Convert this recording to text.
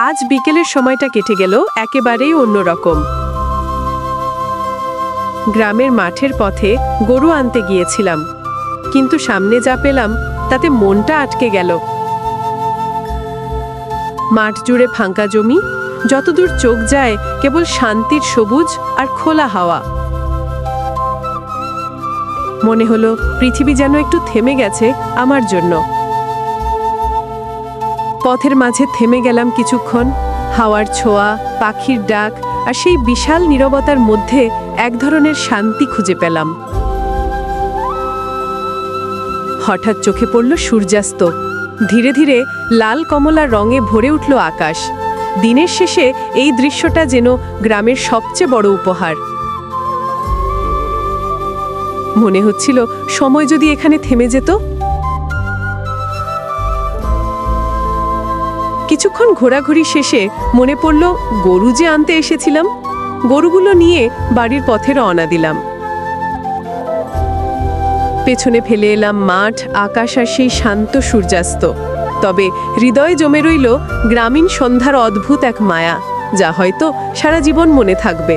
আজ বিকেলের সময়টা কেটে গেল একেবারেই অন্যরকম। গ্রামের মাঠের পথে গরু আনতে গিয়েছিলাম, কিন্তু সামনে যা পেলাম তাতে মনটা আটকে গেল। মাঠ জুড়ে ফাঁকা জমি, যতদূর চোখ যায় কেবল শান্তির সবুজ আর খোলা হাওয়া। মনে হলো পৃথিবী যেন একটু থেমে গেছে আমার জন্য। পথের মাঝে থেমে গেলাম কিছুক্ষণ। হাওয়ার ছোঁয়া, পাখির ডাক আর সেই বিশাল নীরবতার মধ্যে এক ধরনের শান্তি খুঁজে পেলাম। হঠাৎ চোখে পড়ল সূর্যাস্ত। ধীরে ধীরে লাল কমলা রঙে ভরে উঠল আকাশ। দিনের শেষে এই দৃশ্যটা যেন গ্রামের সবচেয়ে বড় উপহার। মনে হচ্ছিল সময় যদি এখানে থেমে যেত। কিছুক্ষণ ঘোরাঘুরি শেষে মনে পড়ল গরু যে আনতে এসেছিলাম। গরুগুলো নিয়ে বাড়ির পথে রওনা দিলাম। পেছনে ফেলে এলাম মাঠ, আকাশ আর সেই শান্ত সূর্যাস্ত। তবে হৃদয়ে জমে রইল গ্রামীণ সন্ধ্যার অদ্ভুত এক মায়া, যা হয়তো সারা জীবন মনে থাকবে।